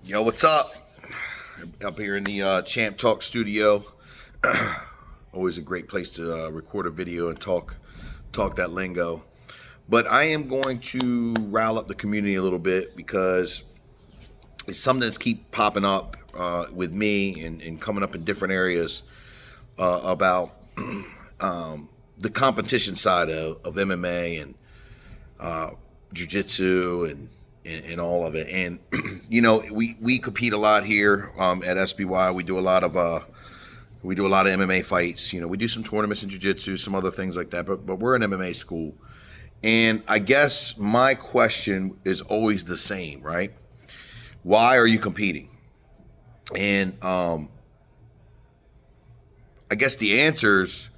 Yo, what's up? Up here in the Champ Talk studio. Always a great place to record a video and talk that lingo. But I am going to rile up the community a little bit because it's something that's keep popping up with me and coming up in different areas about the competition side of MMA and jiu-jitsu and all of it. And you know, we compete a lot here at SBY. We do a lot of MMA fights. You know, we do some tournaments in jiu-jitsu, some other things like that, but we're an MMA school. And I guess my question is always the same, right? Why are you competing? And I guess the answers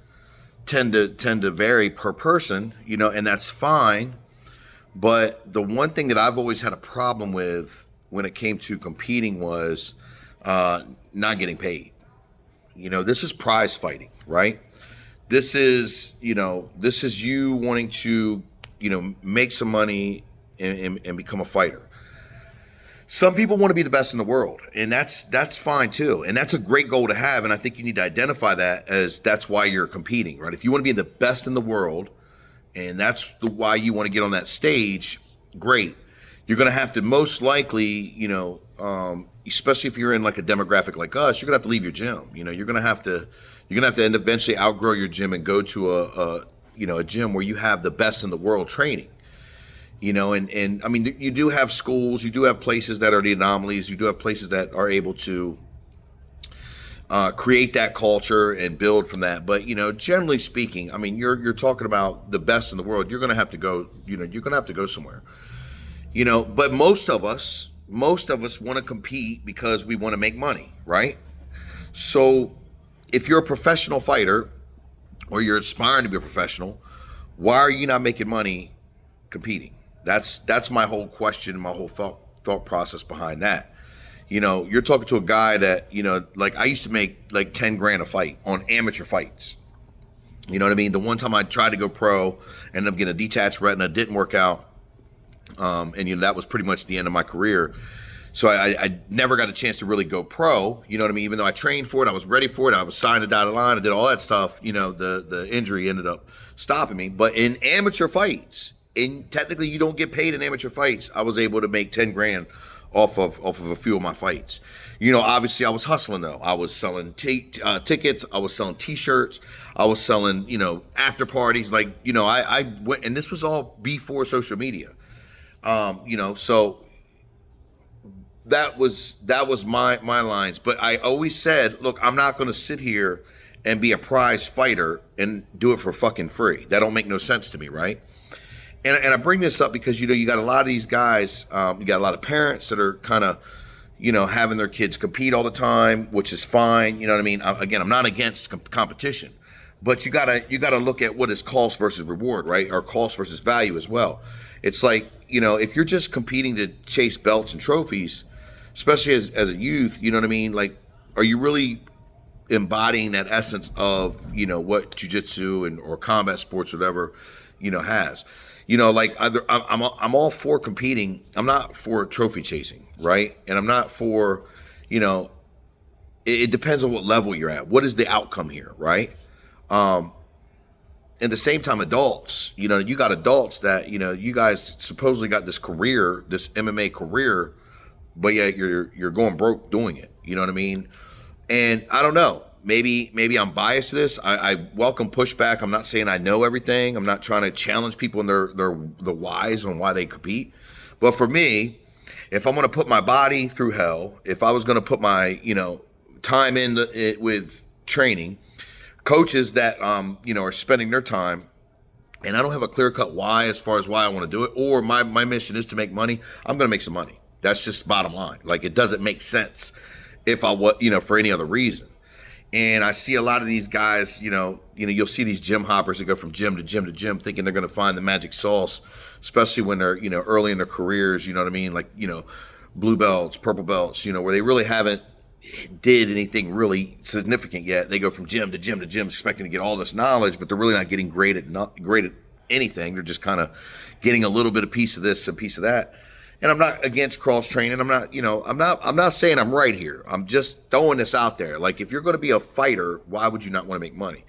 tend to vary per person, you know, and that's fine. But the one thing that I've always had a problem with when it came to competing was not getting paid. You know, this is prize fighting, right? This is you wanting to, you know, make some money and become a fighter. Some people want to be the best in the world, and that's fine too. And that's a great goal to have, and I think you need to identify that as that's why you're competing, right? If you want to be the best in the world, and that's why you want to get on that stage, great. You're going to have to most likely, you know, especially if you're in like a demographic like us, you're going to have to leave your gym. You know, you're going to have to end eventually outgrow your gym and go to a gym where you have the best in the world training. You know, and I mean, you do have schools, you do have places that are the anomalies, you do have places that are able to create that culture and build from that. But, you know, generally speaking, I mean, you're talking about the best in the world. You're going to have to go, you know, you're going to have to go somewhere, you know, but most of us want to compete because we want to make money, right? So if you're a professional fighter or you're aspiring to be a professional, why are you not making money competing? That's my whole question, my whole thought process behind that. You know, you're talking to a guy that, you know, like I used to make like 10 grand a fight on amateur fights. You know what I mean? The one time I tried to go pro, ended up getting a detached retina, didn't work out. And, you know, that was pretty much the end of my career. So I never got a chance to really go pro, you know what I mean? Even though I trained for it, I was ready for it, I was signed to dotted line, I did all that stuff, you know, the injury ended up stopping me. But in amateur fights, and technically you don't get paid in amateur fights, I was able to make 10 grand off of a few of my fights. You know, obviously I was hustling though. I was selling tickets, I was selling t-shirts, I was selling, you know, after parties. Like, you know, I went, and this was all before social media. You know, so that was my lines. But I always said, look, I'm not going to sit here and be a prize fighter and do it for fucking free. That don't make no sense to me, right? And I bring this up because, you know, you got a lot of these guys, you got a lot of parents that are kind of, you know, having their kids compete all the time, which is fine. You know what I mean? Again, I'm not against competition, but you gotta look at what is cost versus reward, right? Or cost versus value as well. It's like, you know, if you're just competing to chase belts and trophies, especially as a youth, you know what I mean? Like, are you really embodying that essence of, you know, what jiu-jitsu or combat sports or whatever, you know, has? You know, like I'm all for competing. I'm not for trophy chasing, right? And I'm not for, you know, it depends on what level you're at. What is the outcome here, right? At the same time, adults, you know, you got adults that, you know, you guys supposedly got this career, this MMA career, but yet you're going broke doing it. You know what I mean? And I don't know. Maybe I'm biased to this. I welcome pushback. I'm not saying I know everything. I'm not trying to challenge people in their whys on why they compete. But for me, if I'm going to put my body through hell, if I was going to put my, you know, time in it with training, coaches that you know, are spending their time, and I don't have a clear-cut why as far as why I want to do it, or my mission is to make money, I'm going to make some money. That's just bottom line. Like, it doesn't make sense if you know, for any other reason. And I see a lot of these guys, you know, you'll see these gym hoppers that go from gym to gym to gym thinking they're going to find the magic sauce, especially when they're, you know, early in their careers, you know what I mean? Like, you know, blue belts, purple belts, you know, where they really haven't did anything really significant yet. They go from gym to gym to gym expecting to get all this knowledge, but they're really not getting great at anything. They're just kind of getting a little bit of piece of this, a piece of that. And I'm not against cross training. I'm not saying I'm right here. I'm just throwing this out there. Like, if you're going to be a fighter, why would you not want to make money?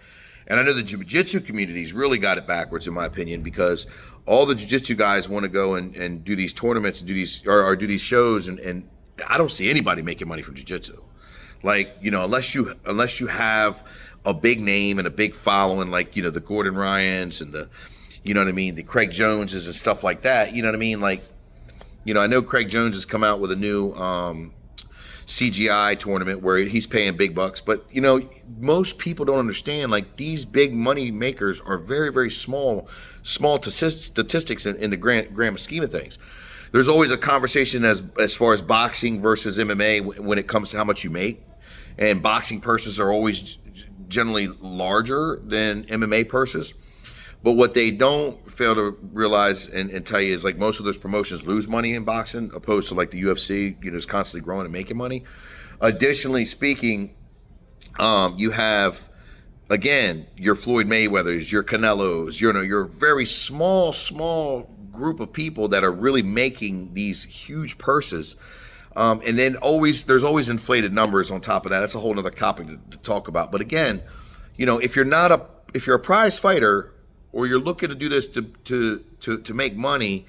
And I know the jiu-jitsu community's really got it backwards, in my opinion, because all the jiu-jitsu guys want to go and do these tournaments and do these or do these shows, and I don't see anybody making money from jiu-jitsu. Like, unless you have a big name and a big following, like, the Gordon Ryans and the, the Craig Joneses and stuff like that. You know what I mean? Like, I know Craig Jones has come out with a new CGI tournament where he's paying big bucks, but most people don't understand, like, these big money makers are very, very small statistics in the grand scheme of things. There's always a conversation as far as boxing versus MMA when it comes to how much you make, and boxing purses are always generally larger than MMA purses. But what they don't fail to realize and tell you is, like, most of those promotions lose money in boxing, opposed to, like, the UFC, is constantly growing and making money. Additionally speaking, you have, again, your Floyd Mayweathers, your Canelos, your very small group of people that are really making these huge purses. And then there's always inflated numbers on top of that. That's a whole other topic to talk about. But again, if you're a prize fighter, or you're looking to do this to make money,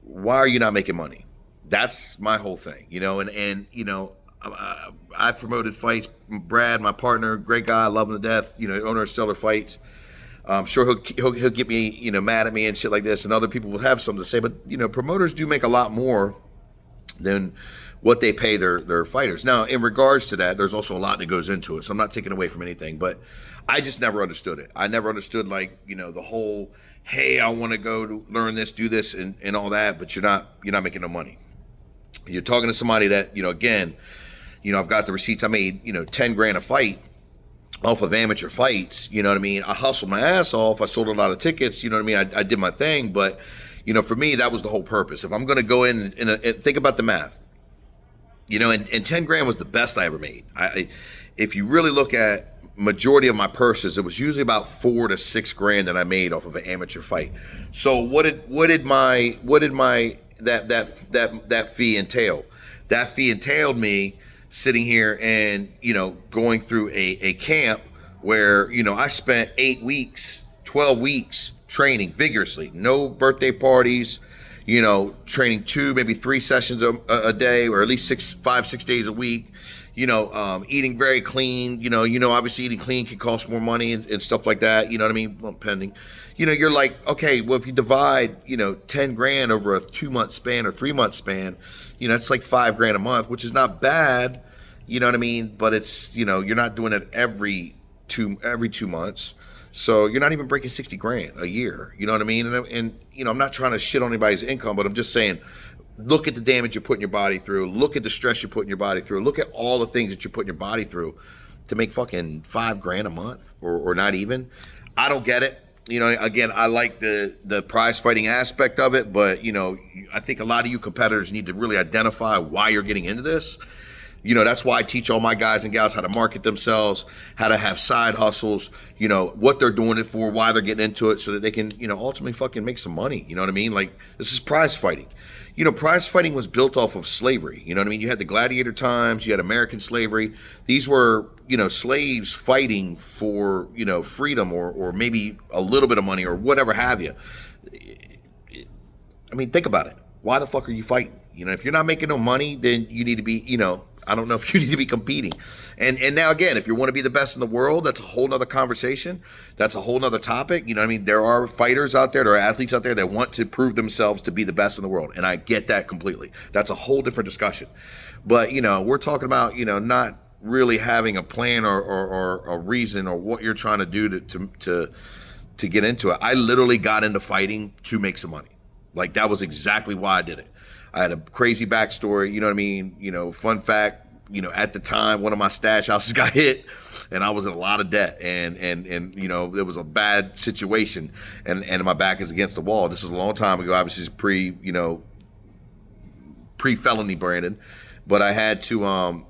why are you not making money? That's my whole thing, I've promoted fights. Brad, my partner, great guy, I love him to death, owner of Stellar Fights. I'm sure he'll get me, mad at me and shit like this, and other people will have something to say, but, promoters do make a lot more than what they pay their fighters. Now, in regards to that, there's also a lot that goes into it, so I'm not taking away from anything, but I just never understood it. I never understood, like, the whole, hey, I want to go to learn this, do this, and all that, but you're not making no money. You're talking to somebody that, again, I've got the receipts. I made, 10 grand a fight off of amateur fights. You know what I mean? I hustled my ass off. I sold a lot of tickets. You know what I mean? I did my thing, but, for me, that was the whole purpose. If I'm going to go in and think about the math, and 10 grand was the best I ever made. If you really look at majority of my purses, it was usually about 4 to 6 grand that I made off of an amateur fight. So what did my that fee entail? That fee entailed me sitting here and, going through a camp where, I spent 8 weeks, 12 weeks training vigorously, no birthday parties, training 2, maybe 3 sessions a day, or at least 5-6 days a week, eating very clean, obviously eating clean can cost more money and stuff like that. You know what I mean? Well, pending, you're like, okay, well, if you divide, 10 grand over a 2-month span or 3-month span, it's like 5 grand a month, which is not bad. You know what I mean? But it's, you're not doing it every 2 months. So you're not even breaking 60 grand a year. You know what I mean? And I'm not trying to shit on anybody's income, but I'm just saying, look at the damage you're putting your body through. Look at the stress you're putting your body through. Look at all the things that you're putting your body through to make fucking 5 grand a month or not even. I don't get it. Again, I like the prize fighting aspect of it, but, I think a lot of you competitors need to really identify why you're getting into this. That's why I teach all my guys and gals how to market themselves, how to have side hustles, what they're doing it for, why they're getting into it, so that they can, ultimately fucking make some money. You know what I mean? Like, this is prize fighting. Prize fighting was built off of slavery. You know what I mean? You had the gladiator times, you had American slavery. These were, slaves fighting for, freedom or maybe a little bit of money or whatever have you. I mean, think about it. Why the fuck are you fighting? If you're not making no money, then you need to be, I don't know if you need to be competing. And now, again, if you want to be the best in the world, that's a whole nother conversation. That's a whole nother topic. You know what I mean? There are fighters out there, there are athletes out there that want to prove themselves to be the best in the world. And I get that completely. That's a whole different discussion. But, we're talking about, not really having a plan or a reason or what you're trying to do to get into it. I literally got into fighting to make some money. Like, that was exactly why I did it. I had a crazy backstory, you know what I mean? Fun fact, at the time, one of my stash houses got hit and I was in a lot of debt and it was a bad situation and my back is against the wall. This was a long time ago, obviously it's pre-felony Brandon, but I had to, I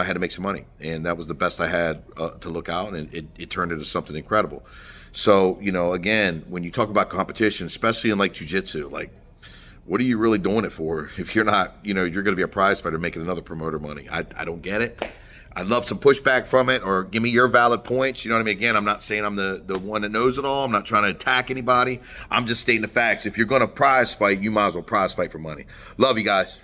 had to make some money, and that was the best I had to look out, and it turned into something incredible. So, again, when you talk about competition, especially in like jiu-jitsu, like, what are you really doing it for if you're not, you're going to be a prize fighter making another promoter money? I don't get it. I'd love some pushback from it, or give me your valid points. You know what I mean? Again, I'm not saying I'm the one that knows it all. I'm not trying to attack anybody. I'm just stating the facts. If you're going to prize fight, you might as well prize fight for money. Love you guys.